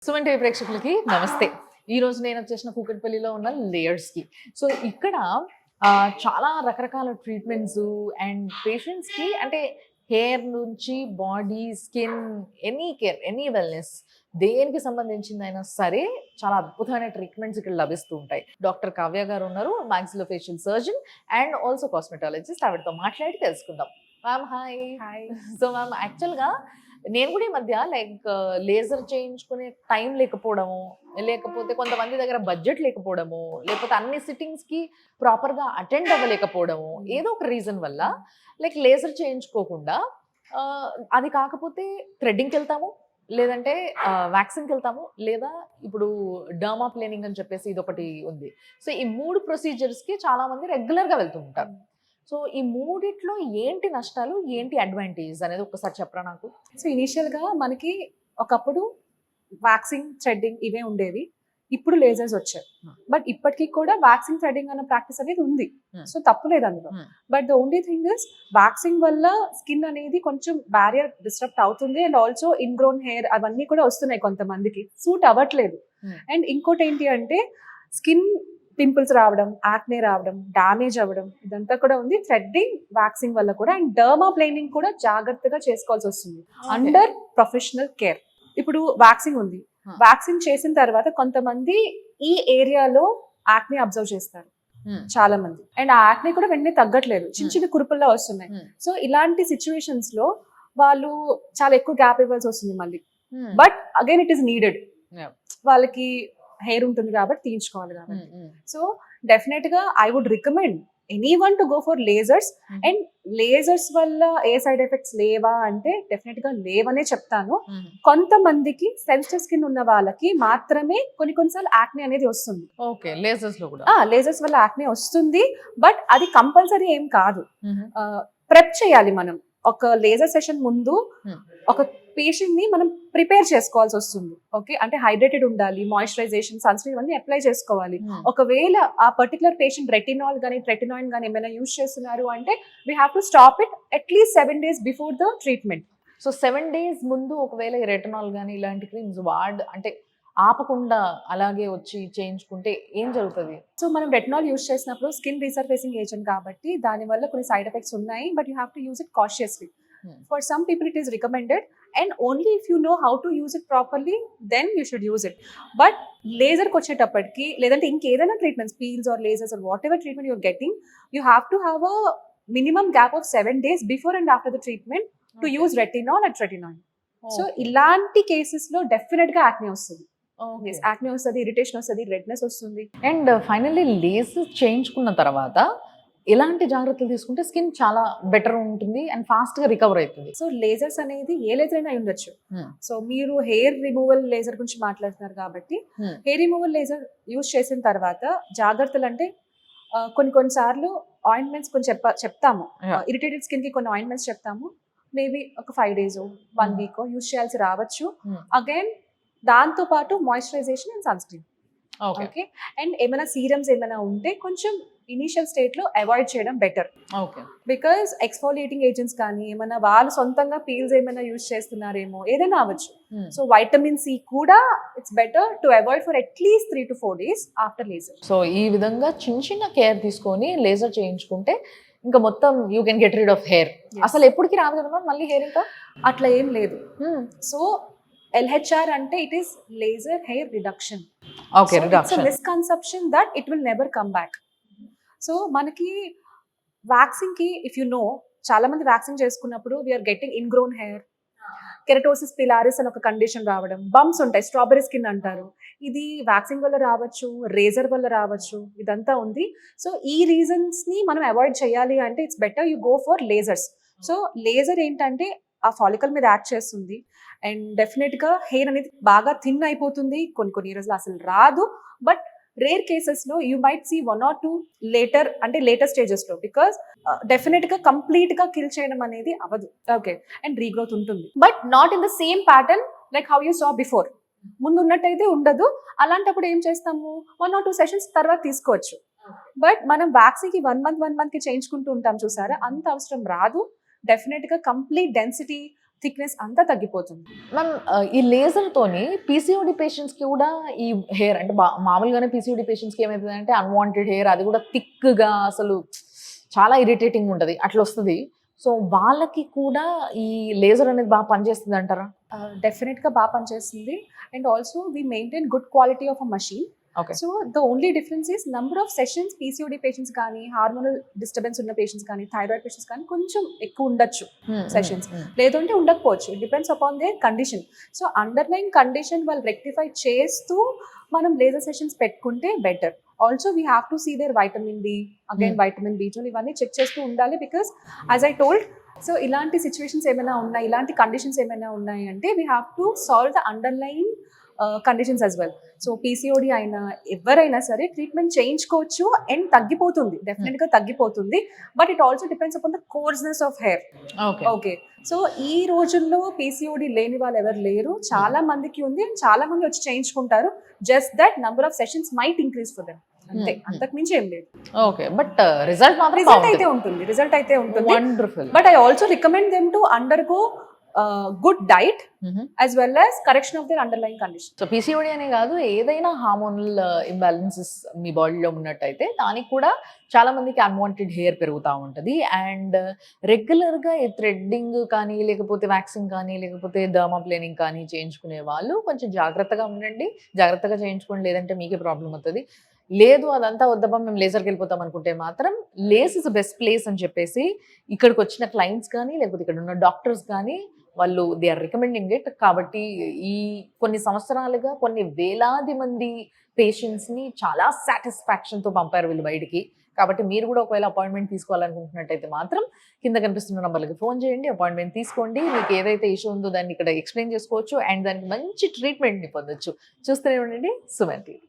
Suman TV ప్రేక్షకులకి నమస్తే. ఈ రోజు నేను వచ్చేసిన కూకట్పల్లిలో ఉన్న లేయర్స్‌కి. సో ఇక్కడ చాలా రకరకాల ట్రీట్మెంట్స్ అండ్ పేషెంట్స్‌కి అంటే హెయిర్ నుంచి body, skin, any care, any wellness దేనికి సంబంధించిందైనా సరే చాలా అద్భుతమైన ట్రీట్మెంట్స్ ఇక్కడ లభిస్తూ ఉంటాయి. డాక్టర్ కావ్య గారు ఉన్నారు. మాక్సిలోఫేషియల్ సర్జన్ అండ్ ఆల్సో కాస్మెటాలజిస్ట్. ఆవిడతో మాట్లాడి తెలుసుకుందాం. Ma'am hi. Hi. So ma'am యాక్చువల్‌గా నేను కూడా ఈ మధ్య లేజర్ చేయించుకునే టైం లేకపోవడము, లేకపోతే కొంతమంది దగ్గర బడ్జెట్ లేకపోవడము, లేకపోతే అన్ని సిట్టింగ్స్‌కి ప్రాపర్‌గా అటెండ్ అవ్వలేకపోవడము, ఏదో ఒక రీజన్ వల్ల లేజర్ చేయించుకోకుండా అది కాకపోతే థ్రెడ్డింగ్‌కి వెళ్తాము, లేదంటే వ్యాక్సింగ్‌కి వెళ్తాము, లేదా ఇప్పుడు డర్మా ప్లేనింగ్ అని చెప్పేసి ఇదొకటి ఉంది. సో ఈ 3 ప్రొసీజర్స్‌కి చాలా మంది రెగ్యులర్‌గా వెళ్తూ ఉంటారు. సో ఈ మూడిట్లో ఏంటి నష్టాలు, ఏంటి అడ్వాంటేజ్ అనేది ఒకసారి చెప్పరా నాకు? సో ఇనీషియల్గా మనకి ఒకప్పుడు వ్యాక్సింగ్, థ్రెడ్డింగ్ ఇవే ఉండేవి. ఇప్పుడు లేజర్స్ వచ్చాయి. బట్ ఇప్పటికీ కూడా వ్యాక్సింగ్, థ్రెడ్డింగ్ అన్న ప్రాక్టీస్ అనేది ఉంది. సో తప్పు లేదు అందులో. But the only thing is waxing వల్ల స్కిన్ అనేది కొంచెం బ్యారియర్ డిస్టర్బ్ అవుతుంది అండ్ ఆల్సో ఇన్గ్రోన్ హెయిర్ అవన్నీ కూడా వస్తున్నాయి కొంతమందికి, సూట్ అవ్వట్లేదు. అండ్ ఇంకోటి ఏంటి అంటే స్కిన్ పింపుల్స్ రావడం, యాక్నే రావడం, డ్యామేజ్ అవ్వడం ఇదంతా కూడా ఉంది థ్రెడ్డింగ్, వ్యాక్సింగ్ వల్ల కూడా. అండ్ డర్మా ప్లేనింగ్ కూడా జాగ్రత్తగా చేసుకోవాల్సి వస్తుంది అండర్ ప్రొఫెషనల్ కేర్. ఇప్పుడు వ్యాక్సింగ్ ఉంది, వ్యాక్సింగ్ చేసిన తర్వాత కొంతమంది ఈ ఏరియాలో యాక్నే అబ్జర్వ్ చేస్తారు చాలా మంది, అండ్ ఆ యాక్నే కూడా వెంటనే తగ్గట్లేదు, చిన్న చిన్న కురుపుల్లా వస్తున్నాయి. సో ఇలాంటి సిచ్యువేషన్స్ లో వాళ్ళు చాలా ఎక్కువ గ్యాప్ ఇవ్వాల్సి వస్తుంది మళ్ళీ. But again it is needed, వాళ్ళకి హెయిర్ ఉంటుంది కాబట్టి తీయించుకోవాలి కాబట్టి. సో డెఫినెట్ గా I would recommend anyone to go for lasers. And lasers వల్ల ఏ సైడ్ ఎఫెక్ట్స్ లేవా అంటే డెఫినెట్ గా లేవనే చెప్తాను. కొంతమందికి సెన్సిటివ్ స్కిన్ ఉన్న వాళ్ళకి మాత్రమే కొన్నిసార్లు యాక్నే అనేది వస్తుంది. ఓకే, లేజర్స్ లో కూడా లేజర్స్ వల్ల యాక్నే వస్తుంది, బట్ అది కంపల్సరీ ఏం కాదు. ప్రెప్ చేయాలి మనం. ఒక లేజర్ సెషన్ ముందు ఒక పేషెంట్ ని మనం ప్రిపేర్ చేసుకోవాల్సి వస్తుంది. ఓకే, అంటే హైడ్రేటెడ్ ఉండాలి, మాయిశ్చరైజేషన్, సన్ స్క్రీన్ అన్ని అప్లై చేసుకోవాలి. ఒకవేళ ఆ పర్టికులర్ పేషెంట్ రెటినాల్ గానీ ట్రెటినాయిన్ గానీ ఏమైనా యూజ్ చేస్తున్నారు అంటే we have to stop it at least 7 days before the treatment. So 7 days ముందు ఒకవేళ ఈ రెటినాల్ గానీ ఇలాంటి క్రీమ్స్ అంటే ఆపకుండా అలాగే వచ్చి చేయించుకుంటే ఏం జరుగుతుంది? సో మనం రెటినాల్ యూజ్ చేసినప్పుడు స్కిన్ రీసర్ఫేసింగ్ ఏజెంట్ కాబట్టి దానివల్ల కొన్ని సైడ్ ఎఫెక్ట్స్ ఉన్నాయి, but you have to use it cautiously. For some people it is recommended, and only if you know how to use it properly then you should use it. But laser ko vachetappatiki ledante inkedaina treatments, peels or lasers or whatever treatment you are getting, you have to have a minimum gap of 7 days before and after the treatment to use retinol and tretinoin. So ilanti cases lo definitely ga acne vastadi. Yes, acne vastadi, irritation vastadi, redness vastundi. And finally laser చేయించుకున్న తర్వాత ఎలాంటి జాగ్రత్తలు తీసుకుంటే skin చాలా better ఉంటుంది and fast గా recover అవుతుంది? So lasers అనేది ఏ లేజర్ అయినా ఉండొచ్చు. సో మీరు హెయిర్ రిమూవల్ లేజర్ గురించి మాట్లాడుతున్నారు కాబట్టి హెయిర్ రిమూవల్ లేజర్ యూజ్ చేసిన తర్వాత జాగ్రత్తలు అంటే కొన్నిసార్లు ఆయింట్మెంట్స్ కొన్ని చెప్తాము. ఇరిటేటెడ్ స్కిన్ కి కొన్ని ఆయింట్మెంట్స్ చెప్తాము. మేబీ ఒక 5 days 1 week యూజ్ చేయాల్సి రావచ్చు. అగైన్ దాంతో పాటు moisturisation and sunscreen. Okay, and ఏమైనా సీరమ్స్ ఏమైనా ఉంటే కొంచెం ఇనీషియల్ స్టేట్ లో అవాయిడ్ చేయడం better. Okay, because exfoliating agents కానీ ఏమైనా వాళ్ళు సొంతంగా పీల్స్ ఏమైనా యూజ్ చేస్తున్నారేమో, ఏదైనా అవ్వచ్చు. సో వైటమిన్ సి కూడా it's better to avoid for at least 3 to 4 days after laser. So ఈ విధంగా చిన్న చిన్న కేర్ తీసుకొని లేజర్ చేయించుకుంటే ఇంకా మొత్తం you can get rid of hair. అసలు ఎప్పటికి రాదు కదా మళ్ళీ హెయిర్? ఇంకా అట్లా ఏం లేదు. సో LHR అంటే it is laser hair reduction. Okay, so reduction. It's a misconception that it will never come back. So మనకి వ్యాక్సింగ్ కి ఇఫ్ యు నో చాలా మంది వ్యాక్సింగ్ చేసుకున్నప్పుడు we're getting ingrown hair, keratosis pilaris అని ఒక condition రావడం, bumps ఉంటాయి, strawberry skin అంటారు. ఇది వ్యాక్సింగ్ వల్ల రావచ్చు, రేజర్ వల్ల రావచ్చు, ఇదంతా ఉంది. సో ఈ రీజన్స్ ని మనం అవాయిడ్ చేయాలి అంటే it's better you go for lasers. So laser ఏంటంటే ఆ ఫాలికల్ మీద యాక్ట్ చేస్తుంది అండ్ డెఫినెట్ గా హెయిర్ అనేది బాగా థిన్ అయిపోతుంది. కొన్ని రోజులు అసలు రాదు. బట్ రేర్ కేసెస్ లో you might see 1 or 2 later stages లో, బికాస్ డెఫినెట్ గా కంప్లీట్ గా కిల్ చేయడం అనేది అవ్వదు. ఓకే, అండ్ రీగ్రోత్ ఉంటుంది, but not in the same pattern like how you saw before. ముందు ఉన్నట్టయితే ఉండదు. అలాంటప్పుడు ఏం చేస్తాము, 1 or 2 sessions తర్వాత తీసుకోవచ్చు. బట్ మనం వ్యాక్సింగ్ కి 1 month కి చేయించుకుంటూ ఉంటాం చూసారా, అంత అవసరం రాదు. డెఫినెట్ గా కంప్లీట్ డెన్సిటీ, థిక్నెస్ అంతా తగ్గిపోతుంది. మ్యామ్ ఈ లేజర్ తోని పీసీఓడి పేషెంట్స్ కి కూడా ఈ హెయిర్ అంటే మామూలుగానే పీసీఓడి పేషెంట్స్ కి ఏమవుతుందంటే అన్వాంటెడ్ హెయిర్, అది కూడా థిక్ గా అసలు చాలా ఇరిటేటింగ్ ఉంటది, అట్లా వస్తుంది. సో వాళ్ళకి కూడా ఈ లేజర్ అనేది బాగా పనిచేస్తుంది అంటారా? డెఫినెట్గా బాగా పనిచేస్తుంది. And also we maintain good quality of a machine. Okay. So the only difference is number of sessions. PCOD patients కానీ, హార్మోనల్ డిస్టర్బెన్స్ ఉన్న పేషెంట్స్ కానీ, థైరాయిడ్ పేషెంట్స్ కానీ కొంచెం ఎక్కువ ఉండొచ్చు సెషన్స్, లేదంటే ఉండకపోవచ్చు. It depends upon their condition. So underline condition వాళ్ళు రెక్టిఫై చేస్తూ మనం లేజర్ సెషన్స్ పెట్టుకుంటే better. Also we have to see their vitamin D, again vitamin B12 ఇవన్నీ చెక్ చేస్తూ ఉండాలి. Because as I told, so ఇలాంటి సిచ్యువేషన్స్ ఏమైనా ఉన్నాయి, ఇలాంటి కండిషన్స్ ఏమైనా ఉన్నాయి అంటే we have to solve the underline conditions as well. So PCOD అయినా ఎవరైనా సరే ట్రీట్మెంట్ చేయించుకోవచ్చు అండ్ తగ్గిపోతుంది, డెఫినెట్గా తగ్గిపోతుంది. But it also depends upon the కోర్స్నెస్ of hair. Okay. So ఈ రోజుల్లో పీసీఓడి లేని వాళ్ళు ఎవరు లేరు, చాలా మందికి ఉంది, చాలా మంది వచ్చి చేయించుకుంటారు. Just that number of sessions might increase for them, అంతే, అంతకు మించి ఏం లేదు. ఓకే. బట్ రిజల్ట్ రిజల్ట్ అయితే ఉంటుంది. Wonderful. But I also recommend them to undergo good diet as well as correction of their underlying condition. So PCOD అనే కాదు, ఏదైనా హార్మోనల్ ఇంబ్యాలెన్సెస్ మీ బాడీలో ఉన్నట్టయితే దానికి కూడా చాలా మందికి అన్వాంటెడ్ హెయిర్ పెరుగుతూ ఉంటుంది. అండ్ రెగ్యులర్గా ఈ థ్రెడ్డింగ్ కానీ, లేకపోతే వ్యాక్సింగ్ కానీ, లేకపోతే డర్మాప్లేనింగ్ కానీ చేయించుకునే వాళ్ళు కొంచెం జాగ్రత్తగా ఉండండి, జాగ్రత్తగా చేయించుకోండి, లేదంటే మీకే ప్రాబ్లం అవుతుంది. లేదు అదంతా వద్దబ్బా మేము లేజర్కి వెళ్ళిపోతాం అనుకుంటే మాత్రం లేస్ ఇస్ బెస్ట్ ప్లేస్ అని చెప్పేసి ఇక్కడికి వచ్చిన క్లయింట్స్ కానీ, లేకపోతే ఇక్కడ ఉన్న డాక్టర్స్ కానీ వాళ్ళు దే ఆర్ రికమెండింగ్ ఇట్. కాబట్టి ఈ కొన్ని సంవత్సరాలుగా కొన్ని వేలాది మంది పేషెంట్స్ని చాలా సాటిస్ఫాక్షన్తో పంపారు వీళ్ళు బయటికి. కాబట్టి మీరు కూడా ఒకవేళ అపాయింట్మెంట్ తీసుకోవాలనుకుంటున్నట్టయితే మాత్రం కింద కనిపిస్తున్న నంబర్లకి ఫోన్ చేయండి, అపాయింట్మెంట్ తీసుకోండి. మీకు ఏదైతే ఇష్యూ ఉందో దాన్ని ఇక్కడ ఎక్స్ప్లెయిన్ చేసుకోవచ్చు అండ్ దానికి మంచి ట్రీట్మెంట్ని పొందొచ్చు. చూస్తూనే ఉండండి సుమన్ టీవీ.